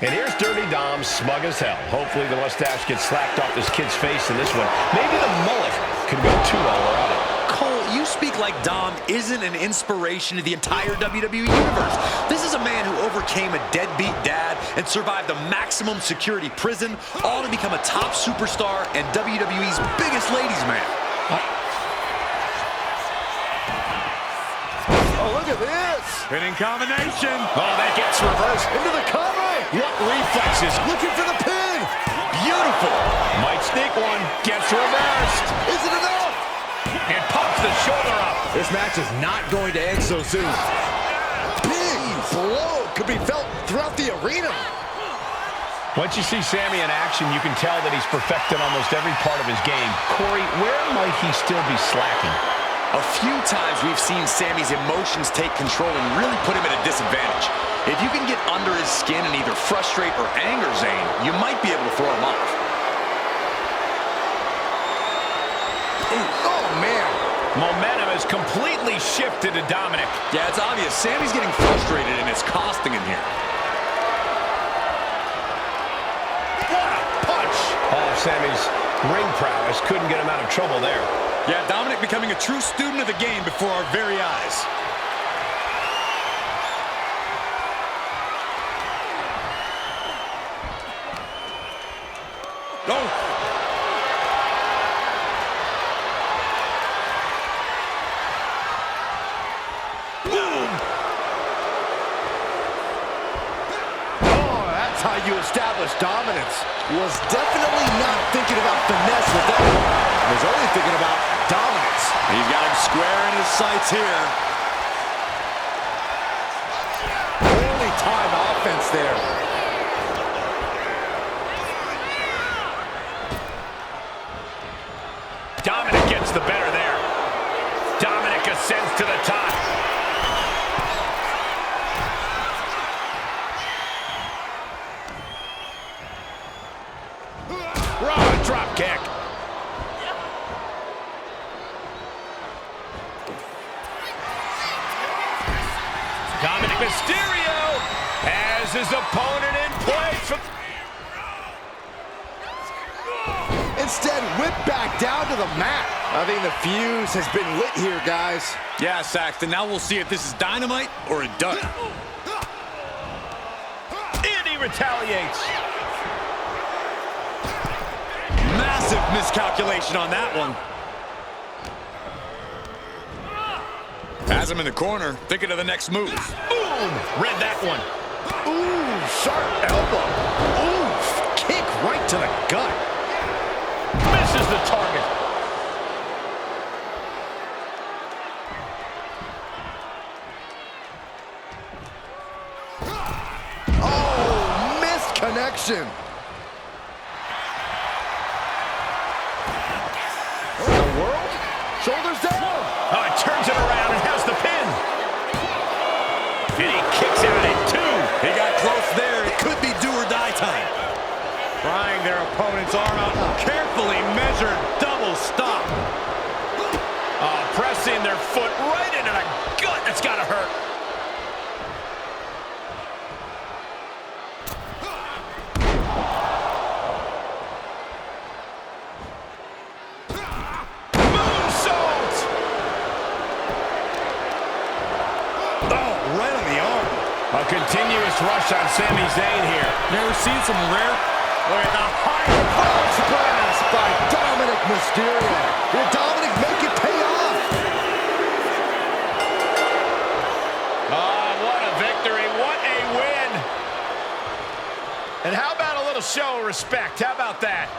And here's Dirty Dom, smug as hell. Hopefully the mustache gets slapped off this kid's face in this one. Maybe the mullet could go too while we're at it. Cole, you speak like Dom isn't an inspiration to the entire WWE universe. This is a man who overcame a deadbeat dad and survived a maximum security prison, all to become a top superstar and WWE's biggest ladies' man. Oh, look at this! Spinning combination. Oh, that gets reversed. Into the cover! What reflexes? Looking for the pin! Beautiful. Might sneak one. Gets reversed. Is it enough? And pops the shoulder up. This match is not going to end so soon. Big blow could be felt throughout the arena. Once you see Sami in action, you can tell that he's perfected almost every part of his game. Corey, where might he still be slacking? A few times we've seen Sami's emotions take control and really put him at a disadvantage. If you can get under his skin and either frustrate or anger Zayn, you might be able to throw him off. Oh, man. Momentum has completely shifted to Dominic. Yeah, it's obvious. Sami's getting frustrated and it's costing him here. What a punch! Oh, Sami's ring prowess couldn't get him out of trouble there. Yeah, Dominic becoming a true student of the game before our very eyes. Go! Boom! Oh, that's how you establish dominance. Was definitely not thinking about finesse with that one. Was only thinking about dominance. He's got him square in his sights here. Only time offense there. Dominic gets the better there. Dominic ascends to the top. Raw drop kick. Dominic Mysterio has his opponent in place. Instead, whipped back down to the mat. I think the fuse has been lit here, guys. Yeah, Saxton, now we'll see if this is dynamite or a dud. And he retaliates. Massive miscalculation on that one. Has him in the corner, thinking of the next move. Boom! Read that one. Ooh, sharp elbow. Ooh, kick right to the gut. Misses the target. Oh, missed connection. What in the world? Shoulders down. Oh, it turns it around and has the pin. And he kicks out at 2. He got close there. It could be do or die time. Prying their opponent's arm out. Carefully measured double stop. Pressing their foot right into the gut. That's got to hurt. Moonsault! Oh, right on the arm. A continuous rush on Sami Zayn here. Never seen some rare. Look at the high cross blast By Dominic Mysterio. Will Dominic make it pay off? Oh, what a victory. What a win. And how about a little show of respect? How about that?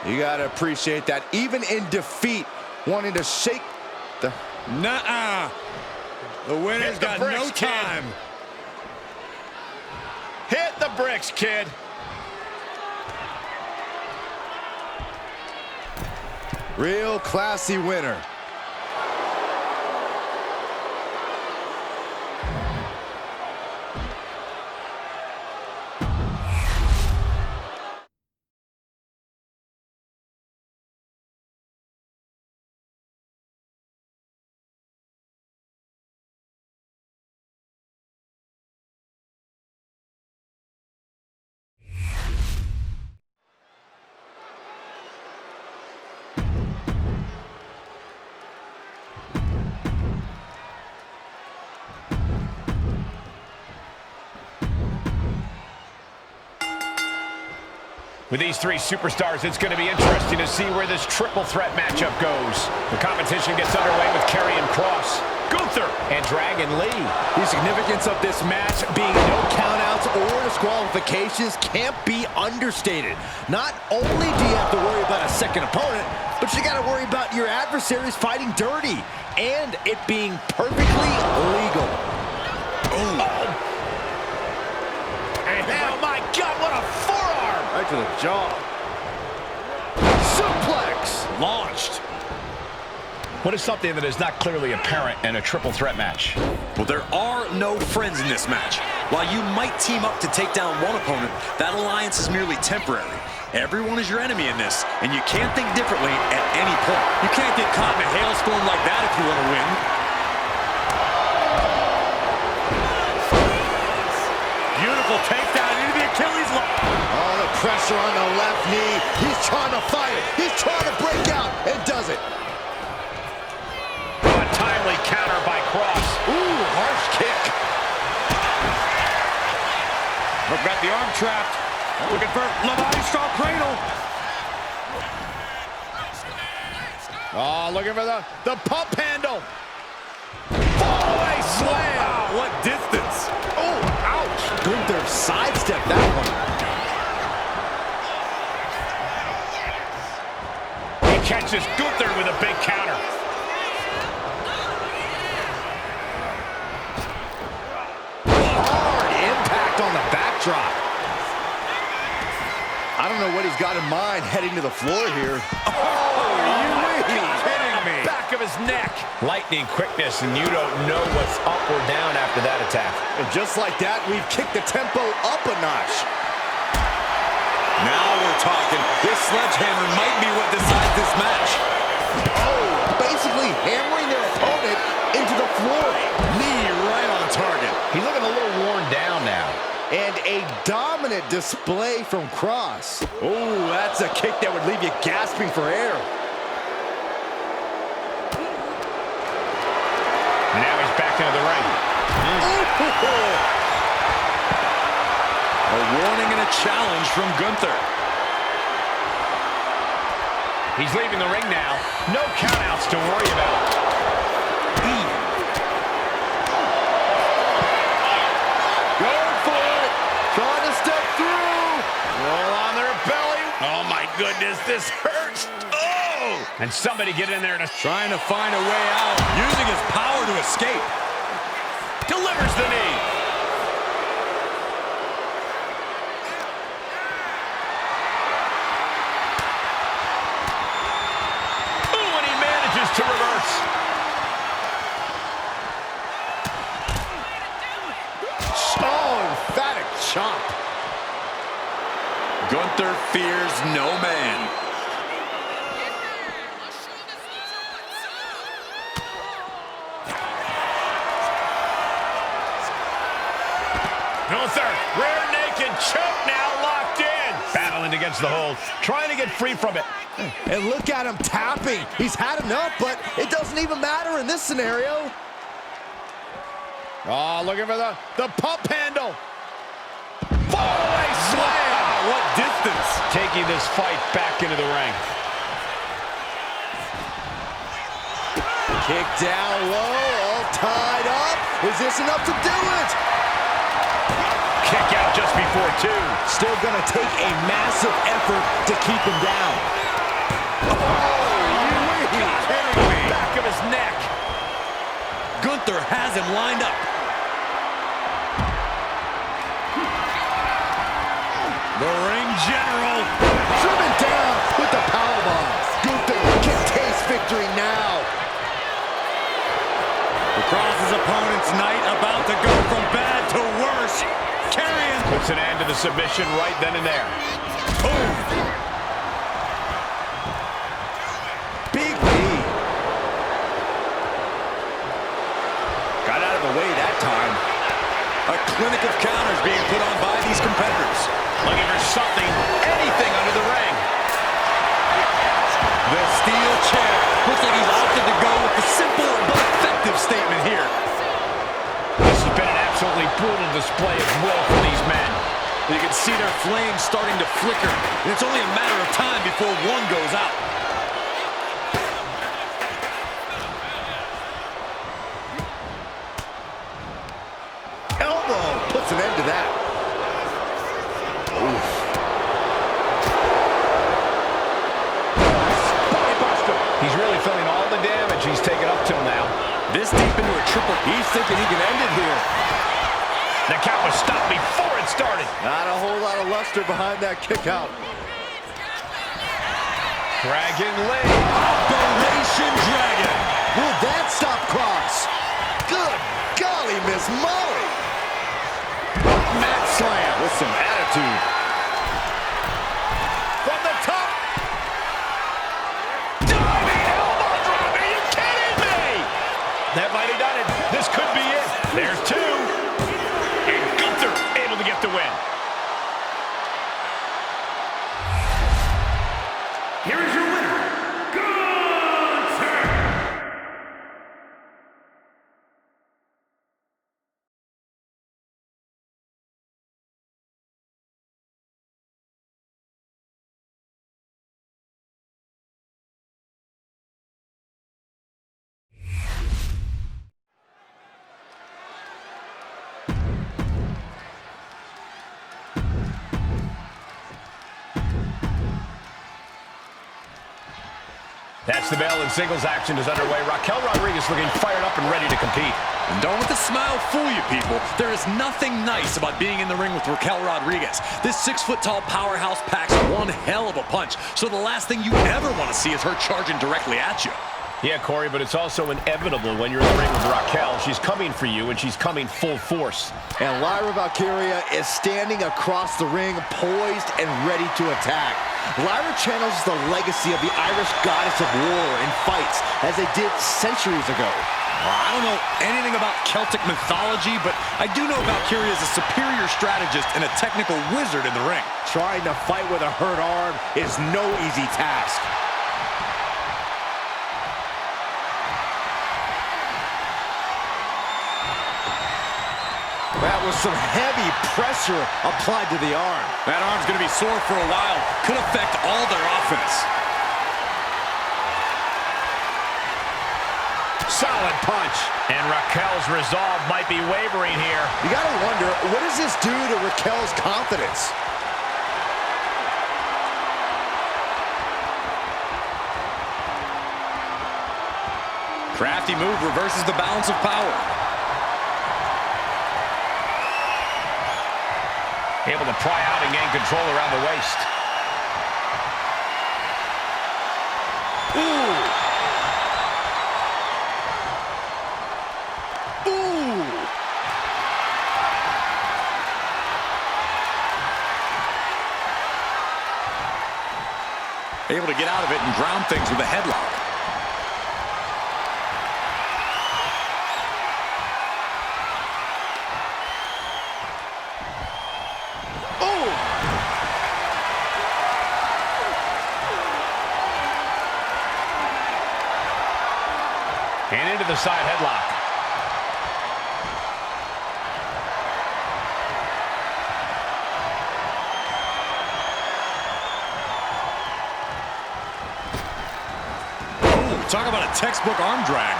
You gotta appreciate that. Even in defeat, wanting to shake the... Nuh-uh. The winner's Hit the got bricks, no kid. time. Hit the bricks, kid. Real classy winner. With these three superstars, it's going to be interesting to see where this triple threat matchup goes. The competition gets underway with Karrion Kross, Gunther, and Dragon Lee. The significance of this match being no countouts or disqualifications can't be understated. Not only do you have to worry about a second opponent, but you got to worry about your adversaries fighting dirty and it being perfectly legal. Oh. Oh my God, what a forearm! Right to the jaw. Suplex launched. What is something that is not clearly apparent in a triple threat match? Well, there are no friends in this match. While you might team up to take down one opponent, that alliance is merely temporary. Everyone is your enemy in this, and you can't think differently at any point. You can't get caught in a hailstorm like that if you want to win. Beautiful takedown into the Achilles lock. Oh, the pressure on the left knee. He's trying to fight it. He's trying to break out and does it. A timely counter by Kross. Ooh, harsh kick. We've got the arm trapped. Looking for Levi's straw cradle. Oh, looking for the pump handle. Fallaway slam. Wow, what distance. Oh, ouch. Gunther sidestepped that one. He catches Gunther with a big counter. Hard impact on the backdrop. I don't know what he's got in mind heading to the floor here. Oh, are you kidding me? Back of his neck. Lightning quickness, and you don't know what's up or down after that attack. And just like that, we've kicked the tempo up a notch. Now we're talking. This sledgehammer might be what decides this match. Oh, basically hammering their opponent into the floor. Knee right on target. He's looking a little worn down now. And a dominant display from Kross. Oh, that's a kick that would leave you gasping for air. And now he's back into the ring. A warning and a challenge from Gunther. He's leaving the ring now. No countouts to worry about. Going for it. Trying to step through. Roll on their belly. Oh my goodness, this hurts. Oh! And somebody get in there and Trying to find a way out. Using his power to escape. delivers the knee. Ooh, and he manages to reverse. Oh, emphatic chop. Gunther fears no man. Gunther, rear naked choke now locked in. Battling against the hold, trying to get free from it. And look at him tapping. He's had enough, but it doesn't even matter in this scenario. Oh, looking for the pump handle. Fallaway slam. Wow, what distance. Taking this fight back into the ring. Kick down low, all tied up. Is this enough to do it? Kick out just before two. Still gonna take a massive effort to keep him down. Oh, you kidding me? Back of his neck. Gunther has him lined up. The ring general. Driven down with the powerbomb. Gunther can taste victory now. Across his opponent's night, about to go from bad to worse. Karrion Puts an end to the submission right then and there. boom. Big knee. Got out of the way that time. A clinic of counters being put on by these competitors. Looking for something, anything under the ring. The steel chair. Looks like he's opted to go with the simple but effective statement here. This has been an absolutely brutal display of will from these men. You can see their flames starting to flicker, and it's only a matter of time before one goes out. Elbow puts an end to that. Oof. He's really feeling all the damage he's taken up till now. This deep into a triple. He's thinking he can end it here. The count was stopped before it started. Not a whole lot of luster behind that kick out. Dragon leg. Operation Dragon. Will that stop Cross? Good golly, Miss Molly. Mat slam with some attitude. From the top. Diving elbow drop. Are you kidding me? That might have done it. This could be it. There's two. And Gunther able to get the win. Here is your winner, Gunther! That's the bell, and singles action is underway. Raquel Rodriguez looking fired up and ready to compete. And don't let the smile fool you, people. There is nothing nice about being in the ring with Raquel Rodriguez. This 6-foot-tall powerhouse packs one hell of a punch, so the last thing you ever want to see is her charging directly at you. Yeah, Corey, but it's also inevitable when you're in the ring with Raquel. She's coming for you, and she's coming full force. And Lyra Valkyria is standing across the ring, poised and ready to attack. Lyra channels the legacy of the Irish goddess of war in fights, as they did centuries ago. Well, I don't know anything about Celtic mythology, but I do know Valkyria is a superior strategist and a technical wizard in the ring. Trying to fight with a hurt arm is no easy task. That was some heavy pressure applied to the arm. That arm's going to be sore for a while. Could affect all their offense. Solid punch. And Raquel's resolve might be wavering here. You got to wonder, what does this do to Raquel's confidence? Crafty move reverses the balance of power. Able to pry out and gain control around the waist. Ooh. Ooh. Able to get out of it and ground things with a headlock. And into the side headlock. Oh, talk about a textbook arm drag.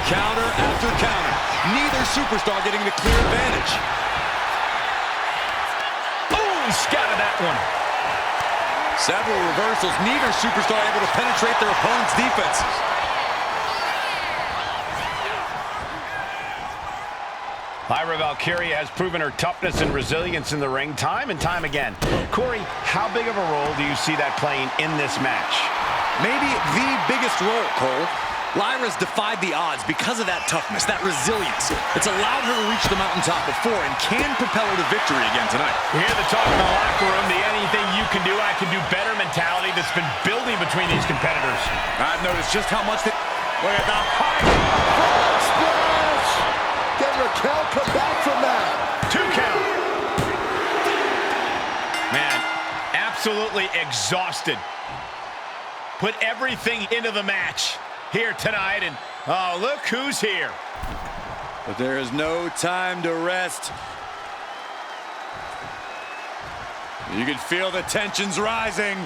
Counter after counter. Neither superstar getting the clear advantage. Boom! Scattered that one. Several reversals, neither superstar able to penetrate their opponent's defenses. Lyra Valkyria has proven her toughness and resilience in the ring time and time again. Corey, how big of a role do you see that playing in this match? Maybe the biggest role, Cole. Lyra's defied the odds because of that toughness, that resilience. It's allowed her to reach the mountaintop before and can propel her to victory again tonight. You hear the talk in the locker room, the anything you can do, I can do better mentality that's been building between these competitors. I've noticed just how much they... Look at the height. Splash! Can Raquel come back from that? 2 count. Man, absolutely exhausted. Put everything into the match here tonight, and Oh, look who's here. But there is no time to rest. You can feel the tensions rising.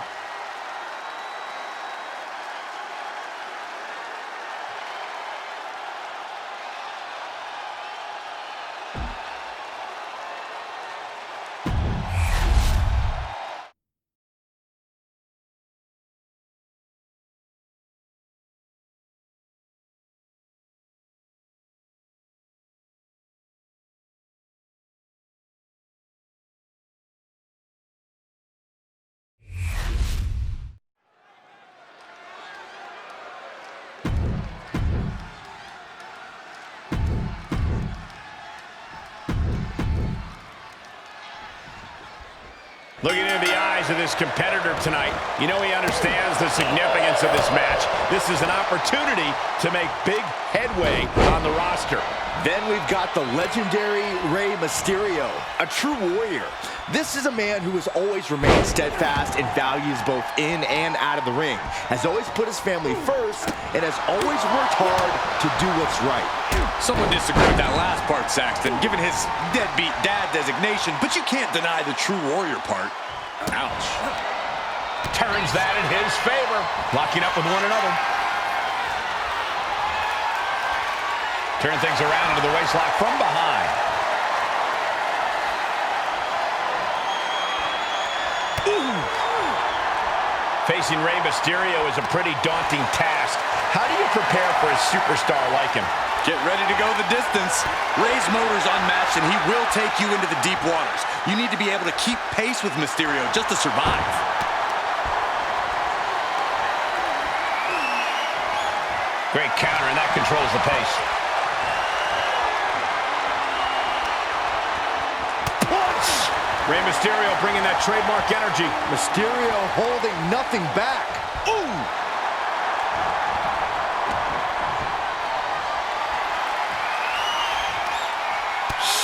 Looking into the eyes of this competitor tonight, you know he understands the significance of this match. This is an opportunity to make big headway on the roster. Then we've got the legendary Rey Mysterio, a true warrior. This is a man who has always remained steadfast in values both in and out of the ring, has always put his family first, and has always worked hard to do what's right. Someone disagreed with that last part, Saxton, given his deadbeat dad designation, but you can't deny the true warrior part. Ouch. Turns that in his favor, locking up with one another. Turn things around into the waistlock from behind. Ooh. Facing Rey Mysterio is a pretty daunting task. How do you prepare for a superstar like him? Get ready to go the distance. Rey's motor's unmatched, and he will take you into the deep waters. You need to be able to keep pace with Mysterio just to survive. Great counter, and that controls the pace. Punch! Rey Mysterio bringing that trademark energy. Mysterio holding nothing back. Ooh!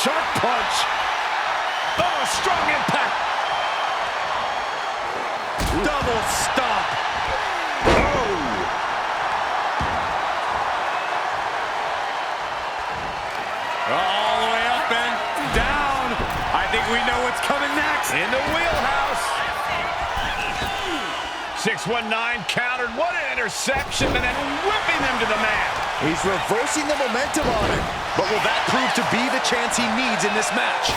Sharp punch. Oh, strong impact. Double stomp. Oh! All the way up and down. I think we know what's coming next. In the wheelhouse. 619 countered. What an interception, and then whipping them to the mat. He's reversing the momentum on him. But will that prove to be the chance he needs in this match?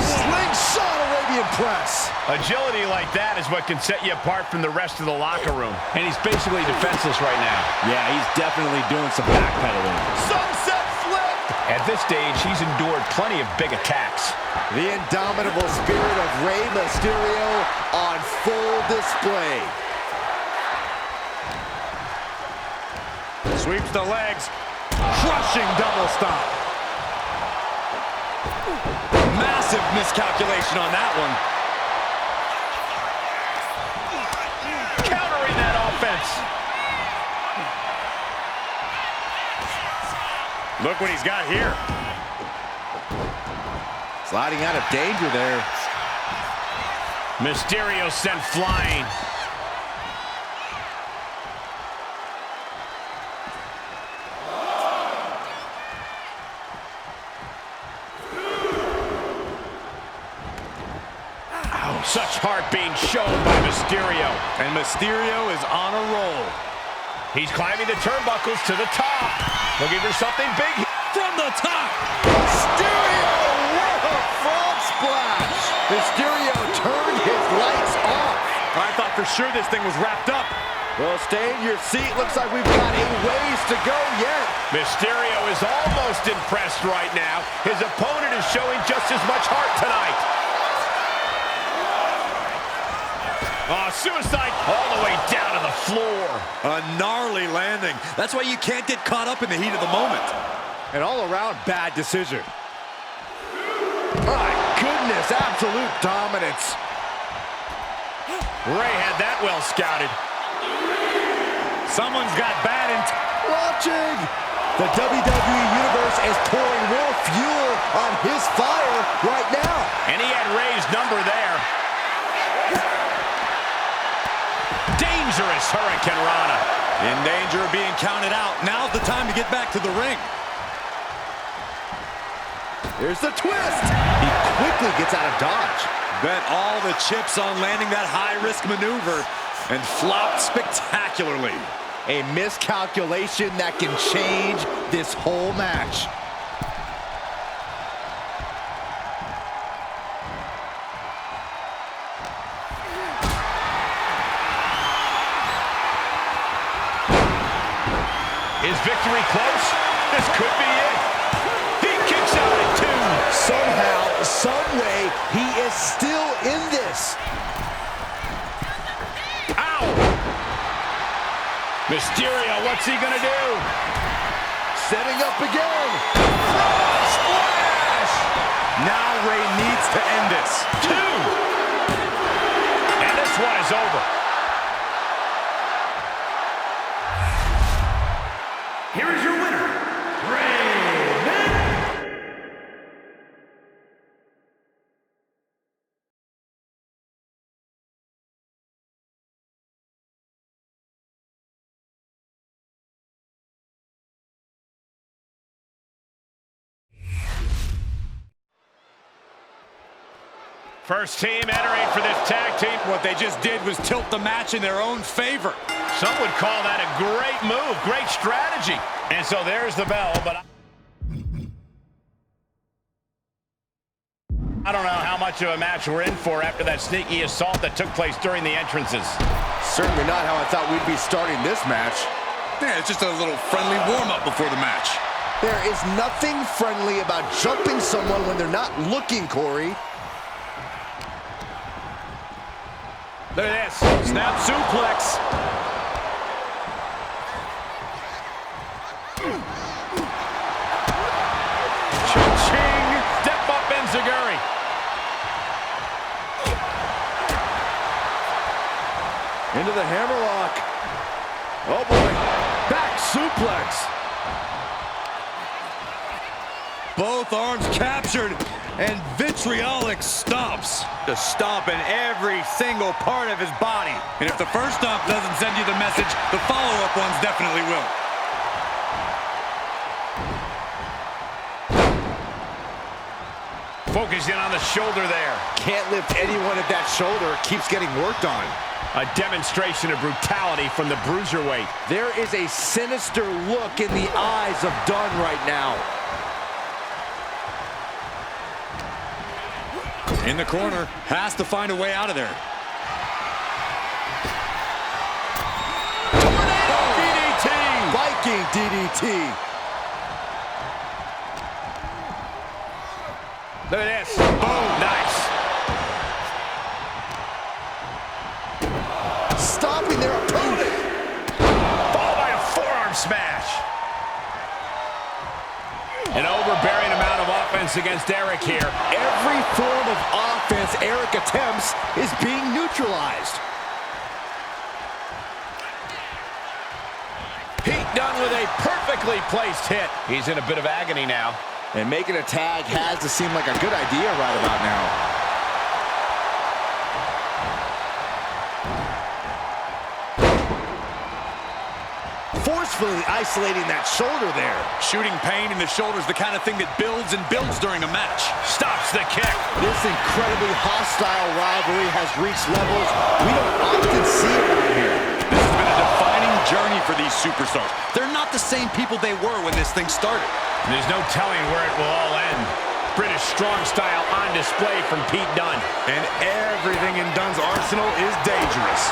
Slingshot Arabian press. Agility like that is what can set you apart from the rest of the locker room. And he's basically defenseless right now. Yeah, he's definitely doing some backpedaling. Sunset flip! At this stage, he's endured plenty of big attacks. The indomitable spirit of Rey Mysterio on full display. Sweeps the legs. Crushing double stomp. Massive miscalculation on that one. Countering that offense. Look what he's got here. Sliding out of danger there. Mysterio sent flying. Such heart being shown by Mysterio. And Mysterio is on a roll. He's climbing the turnbuckles to the top. Looking for something big from the top. Mysterio, what a frog splash. Mysterio turned his lights off. I thought for sure this thing was wrapped up. Well, stay in your seat. Looks like we've got a ways to go yet. Mysterio is almost impressed right now. His opponent is showing just as much heart tonight. Oh, suicide all the way down to the floor. A gnarly landing. That's why you can't get caught up in the heat of the moment. An all-around bad decision. My goodness, absolute dominance. Rey had that well scouted. Someone's got bad intent. Launching. The WWE Universe is pouring more fuel on his fire right now. And he had Rey's number there. Dangerous Hurricane Rana. In danger of being counted out. Now's the time to get back to the ring. Here's the twist. He quickly gets out of dodge. Bet all the chips on landing that high-risk maneuver and flopped spectacularly. A miscalculation that can change this whole match. Is victory close? This could be it. He kicks out at 2. Somehow, some way, he is still in this. Ow! Mysterio, what's he gonna do? Setting up again. Splash! Now Ray needs to end this. 2. And this one is over. Here is your winner, Ray. First team entering for this tag team. What they just did was tilt the match in their own favor. Some would call that a great move, great strategy. And so there's the bell, but I don't know how much of a match we're in for after that sneaky assault that took place during the entrances. Certainly not how I thought we'd be starting this match. Yeah, it's just a little friendly warm-up before the match. There is nothing friendly about jumping someone when they're not looking, Corey. Look at this. Snap suplex. Cha-ching. Step up Enziguri. Into the hammerlock. Oh, boy. Back suplex. Both arms captured, and vitriolic stomps. The stomp in every single part of his body. And if the first stomp doesn't send you the message, the follow-up ones definitely will. Focusing on the shoulder there. Can't lift anyone at that shoulder. Keeps getting worked on. A demonstration of brutality from the bruiserweight. There is a sinister look in the eyes of Dunn right now. In the corner, has to find a way out of there. Tornado DDT! Viking DDT. Look at this. Boom. Nice. Stopping their opponent. Followed by a forearm smash. An overbearing amount of offense against Eric here. Every form of offense Eric attempts is being neutralized. Pete Dunne with a perfectly placed hit. He's in a bit of agony now. And making a tag has to seem like a good idea right about now. Forcefully isolating that shoulder there. Shooting pain in the shoulder is the kind of thing that builds and builds during a match. Stops the kick. This incredibly hostile rivalry has reached levels we don't often see around here. This has been a defining journey for these superstars. They're not the same people they were when this thing started. And there's no telling where it will all end. British strong style on display from Pete Dunne. And everything in Dunne's arsenal is dangerous.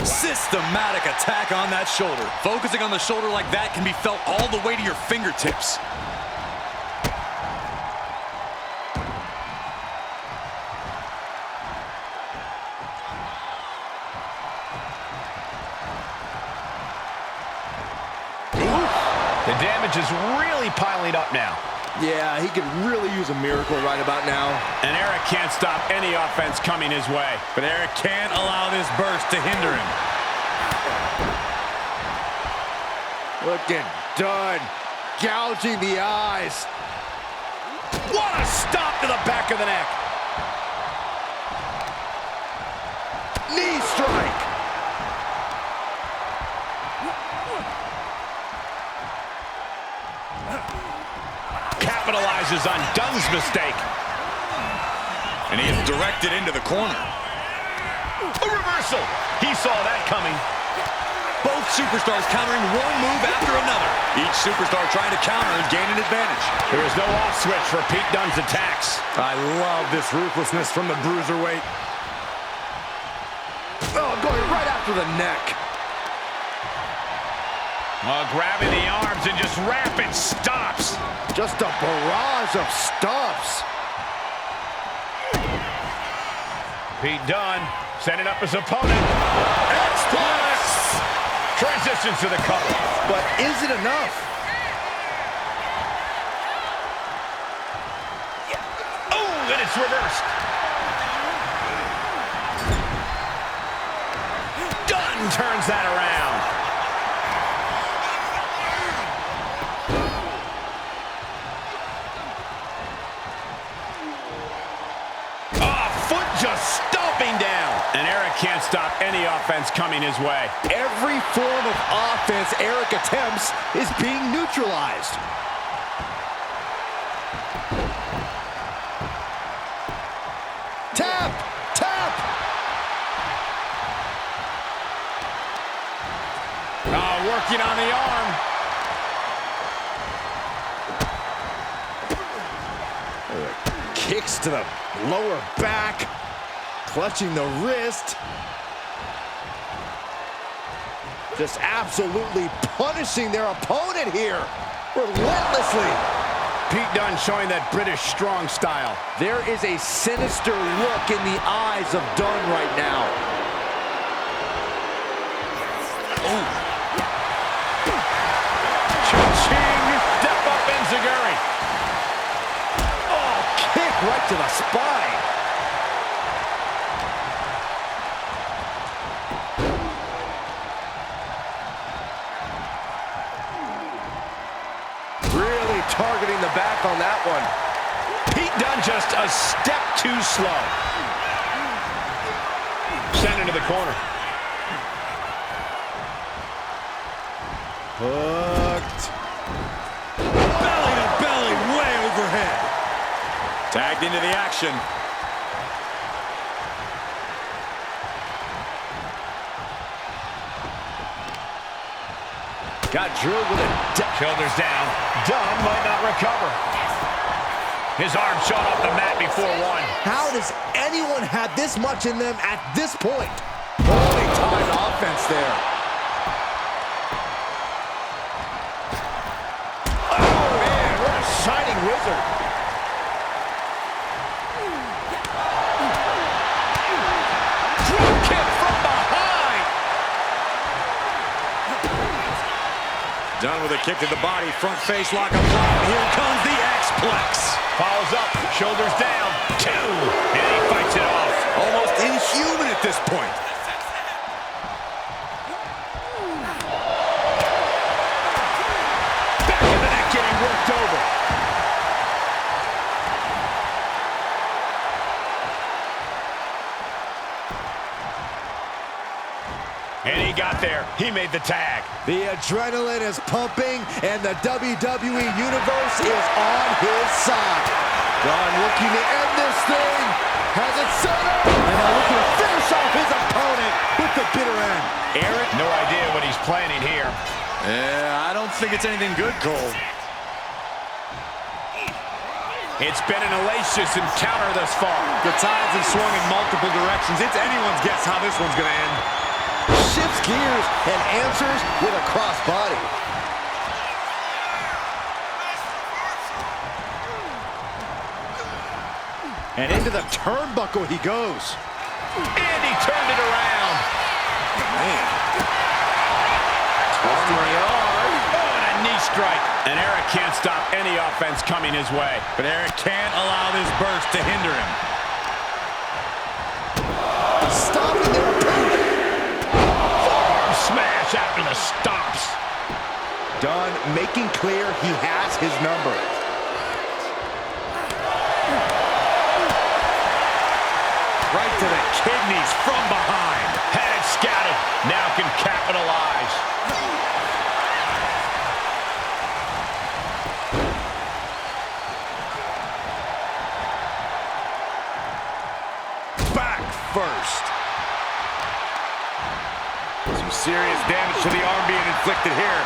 Systematic attack on that shoulder. Focusing on the shoulder like that can be felt all the way to your fingertips. The damage is really piling up now. Yeah, he could really use a miracle right about now. And Eric can't stop any offense coming his way. But Eric can't allow this burst to hinder him. Look at Dunn gouging the eyes. What a stop to the back of the neck. Knee strike. Capitalizes on Dunn's mistake. And he is directed into the corner. A reversal. He saw that coming. Both superstars countering one move after another. Each superstar trying to counter and gain an advantage. There is no off switch for Pete Dunne's attacks. I love this ruthlessness from the bruiserweight. Oh, going right after the neck. Grabbing the arms and just rapid stops. Just a barrage of stomps. Pete Dunne setting up his opponent. X-Plus! Transitions to the cover. But is it enough? Oh, and it's reversed. Dunne turns that around. Just stomping down. And Eric can't stop any offense coming his way. Every form of offense Eric attempts is being neutralized. Tap! Tap! Working on the arm. Kicks to the lower back. Clutching the wrist. Just absolutely punishing their opponent here. Relentlessly. Pete Dunne showing that British strong style. There is a sinister look in the eyes of Dunne right now. Oh. Cha-ching. Step up enziguri. Oh, kick right to the spine. Targeting the back on that one. Pete Dunne just a step too slow. Sent into the corner. Hooked. Belly to belly, way overhead. Tagged into the action. Got drilled with a shoulders down. Dunne might not recover. His arm shot off the mat before one. How does anyone have this much in them at this point? Holy timed offense there. Oh, man, what a shining wizard. Drop kick from behind. Done with a kick to the body, front face lock applied. Here comes the X-Plex. Follows up, shoulders down, 2, and he fights it off. Almost inhuman at this point. Back of the neck getting worked over. And he got there. He made the tag. The adrenaline is pumping, and the WWE Universe is on his side. Dunne looking to end this thing. Has it set up. And now looking to finish off his opponent with the bitter end. Eric, no idea what he's planning here. Yeah, I don't think it's anything good, Cole. It's been an hellacious encounter thus far. The tides have swung in multiple directions. It's anyone's guess how this one's going to end. Shifts gears and answers with a crossbody. And into the turnbuckle he goes. And he turned it around. Man. Twisting the arm. Oh, and a knee strike. And Eric can't stop any offense coming his way. But Eric can't allow this burst to hinder him. Stopping their opponent. Smash after the stops. Dunne making clear he has his number. Right to the kidney. kidneys from behind. Had it scouted. Now can capitalize. Back first. Some serious damage to the arm being inflicted here.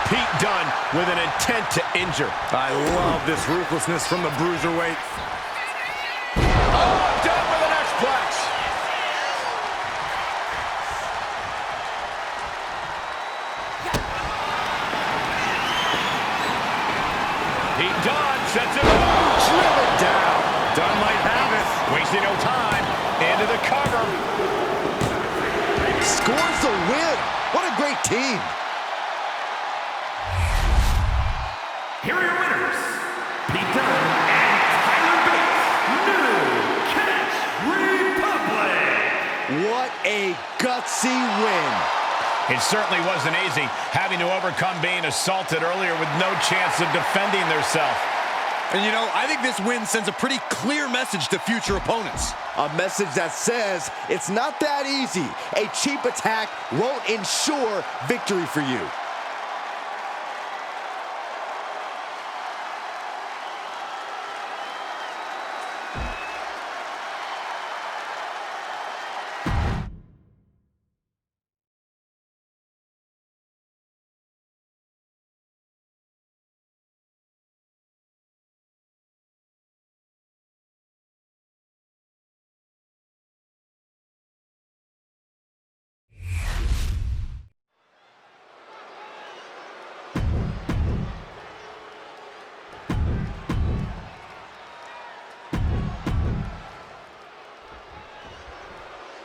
Pete Dunne with an intent to injure. I love this ruthlessness from the bruiserweight. Oh, done with an X-Plex. Pete Dunne sets it up. Driven down. Dunne might have it. Wasting no time. Into the cover. Scores the win. What a great team. Here are your winners, Pete Dunne and Tyler Bates, New Catch Republic. What a gutsy win. It certainly wasn't easy, having to overcome being assaulted earlier with no chance of defending themselves. And you know, I think this win sends a pretty clear message to future opponents. A message that says it's not that easy. A cheap attack won't ensure victory for you.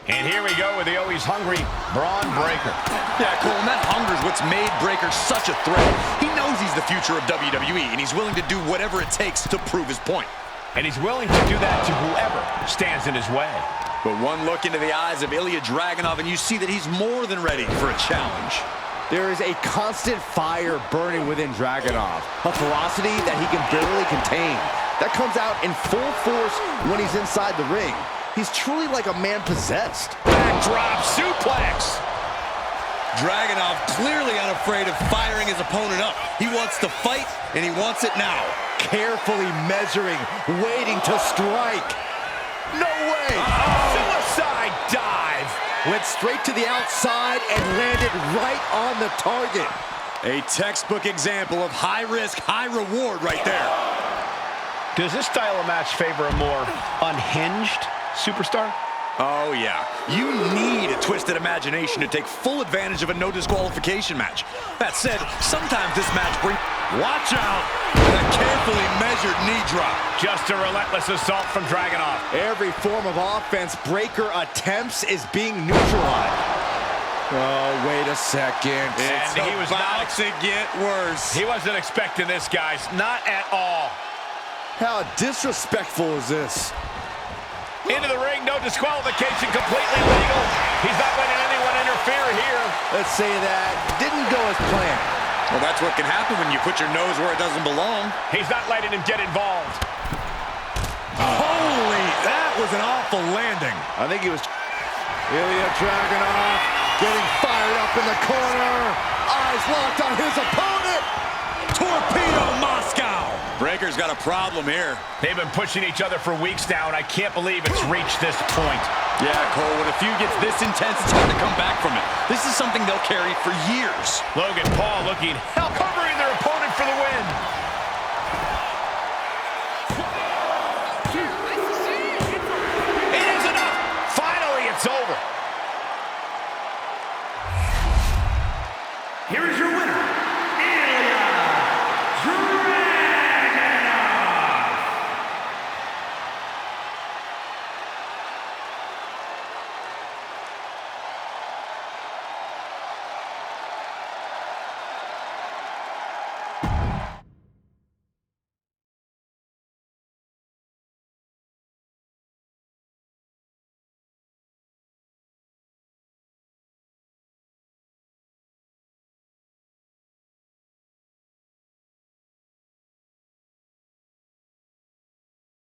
And here we go with the always hungry Braun Breaker. Yeah, Cole, and that hunger is what's made Breaker such a threat. He knows he's the future of WWE, and he's willing to do whatever it takes to prove his point. And he's willing to do that to whoever stands in his way. But one look into the eyes of Ilya Dragunov, and you see that he's more than ready for a challenge. There is a constant fire burning within Dragunov, a ferocity that he can barely contain. That comes out in full force when he's inside the ring. He's truly like a man possessed. Backdrop suplex. Dragunov clearly unafraid of firing his opponent up. He wants to fight, and he wants it now. Carefully measuring, waiting to strike. No way! Suicide dive. Went straight to the outside and landed right on the target. A textbook example of high risk, high reward right there. Does this style of match favor a more unhinged superstar? Oh, yeah. You need a twisted imagination to take full advantage of a no disqualification match. That said, sometimes this match brings... Watch out! And a carefully measured knee drop. Just a relentless assault from Dragunov. Every form of offense Breaker attempts is being neutralized. Oh, wait a second. It's about to get worse. He wasn't expecting this, guys. Not at all. How disrespectful is this? Into the ring, no disqualification, completely legal. He's not letting anyone interfere here. Let's say that didn't go as planned. Well, that's what can happen when you put your nose where it doesn't belong. He's not letting him get involved. Holy, that was an awful landing. I think he was... Ilya Dragunov getting fired up in the corner. Eyes locked on his opponent. Torpedo Moscow. Breaker's got a problem here. They've been pushing each other for weeks now, and I can't believe it's reached this point. Yeah, Cole, when a feud gets this intense, it's hard to come back from it. This is something they'll carry for years. Logan Paul looking, covering their opponent for the win. It is enough. Finally, it's over. Here is your